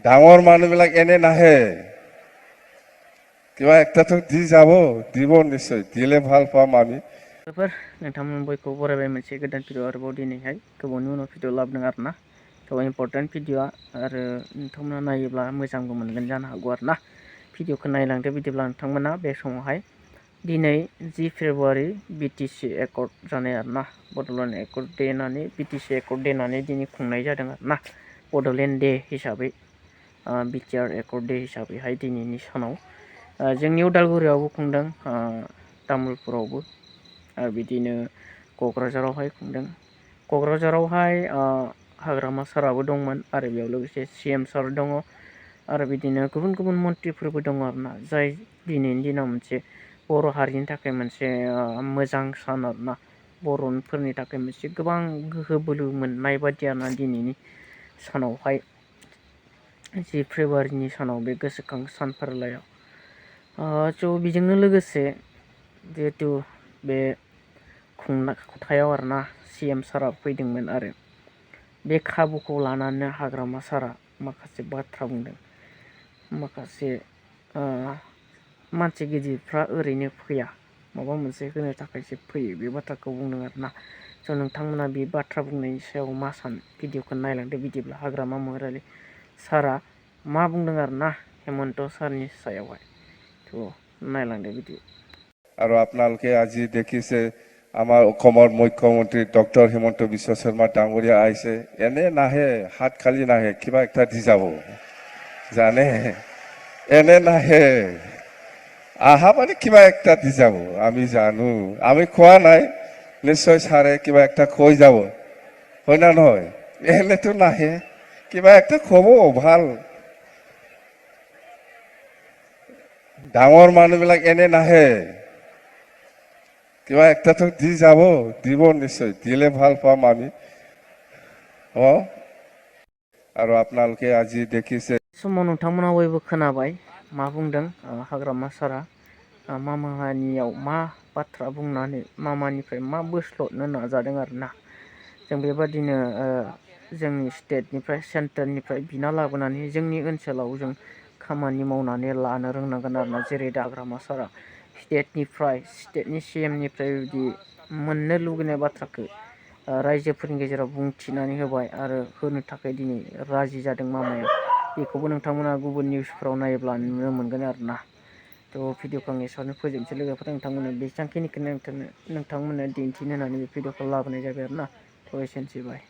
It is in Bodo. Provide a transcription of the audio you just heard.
ডাঙৰ মানুহবিলাক এনে নাহে কিবা একটাতো দি যাব দিব নিশ্চয় দিলে ভাল পাম আমি नोंथांमोन बयखौ बरायबाय मोनसे गोदान भिडिअ आरोबाव दिनैहाय गोबावनि उनाव भिडिअ लाबोदों आरोना गोबां इम्पर्टेन्ट भिडिअआ आरो नोंथांमोना नायोब्ला मोजांबो मोनगोन जानो हागौ आरोना भिडिअखौ नायलांदो बिदिब्ला नोंथांमोना बे समावहाय दिनै 10 फेब्रुवारि बिटिसि एकर्ड जानाय आरोना बड'लेण्ड एकर्ड डे होननानै बिटिसि एकर्ड डे होननानै दिनै खुंनाय जादों आरोना बड'लेण्ड डे हिसाबै बिटिआर एकर्ड डे हिसाबैहाय दिनैनि सानाव जोंनि उदालगुरियावबो खुंदों तामुलपुरावबो आरो बिदिनो क'क्राझारावहाय खुंदों क'क्राझारावहाय हाग्रामा साराबो दंमोन आरो बेयाव लोगोसे CM सार दङ आरो बिदिनो गुबुन गुबुन मन्थ्रिफोरबो दङ आरोना जाय दिनैनि दिनाव मोनसे बर' हारिनि थाखाय मोनसे मोजां सान आरोना बर'फोरनि थाखाय मोनसे गोबां गोहो बोलो मोननाय बादि आरोना दिनैनि सानावहाय 10 फेब्रुवारिनि सानाव बे गोसोखां सान फालिथायाव स' बेजोंनो लोगोसे जिहेतु बे खुंथायाव आरोना CM सारा फैदोंमोन आरो बे खाबुखौ लानानै हाग्रामा सारा माखासे बाथ्रा बुंदों माखासे मानसि गिदिरफ्रा ओरैनो फैया माबा मोनसे होनो थाखायसो फैयो बे बाथ्राखौ बुंदों आरोना स' नोंथांमोना बे बाथ्रा बुंनायनि सायाव मा सानो भिडिअखौ नायलांदो बिदिब्ला हाग्रामा महिलारि सारा मा बुंदों आरोना हेमन्त सारनि सायावहाय थ' नायलांदो भिडिअ আৰু আপোনালোকে আজি দেখিছে আমাৰ অসমৰ মুখ্যমন্ত্ৰী ডক্টৰ হিমন্ত বিশ্ব শৰ্মা ডাঙৰীয়া আহিছে এনে নাহে হাত খালি নাহে কিবা একটা দি যাব জানে এনে নাহে আহা মানে কিবা একটা দি যাব আমি জানো আমি খোৱা নাই নিশ্চয় ছাৰে কিবা একটা কৈ যাব হয় না নহয় এনেতো নাহে কিবা একটা ক'ব ভাল ডাঙৰ মানুহবিলাক এনে নাহে কিবা একটাতো দি যাব দিব নিশ্চয় দিলে ভাল পাম আমি আৰু আপোনালোকে আজি দেখিছে समाव नोंथांमोना बयबो खोनाबाय मा बुंदों हाग्रामा सारा मामानियाव मा बाथ्रा बुंनानै मामानिफ्राय मा बोस्लदनो नाजादों आरोना जों बेबादिनो जोंनि स्टेटनिफ्राय सेन्ट्रेलनिफ्राय बिना लाबोनानै जोंनि ओनसोलाव जों खामानि मावनानै लानो रोंनांगोन आरोना जेरै हाग्रामा सारा स्टेटनि CMनिफ्राय बिदि मोननो लुगैनाय बाथ्राखौ रायजोफोरनि गेजेराव बुंथिनानै होबाय आरो होनो थाखाय दिनै राजि जादों मामाया बेखौबो नोंथांमोना गुबुन निउसफोराव नायोब्ला नुनो मोनगोन आरोना थ' भिडिअखौ आं एसेयावनो फोजोबनोसै लोगोफोर नोंथांमोननो बेसेबांखिनिखौनो नोंथांमोननो दिन्थिनो होननानै बे भिडिअखौ लाबोनाय जाबाय आरोना थ' एसेनोसै बाय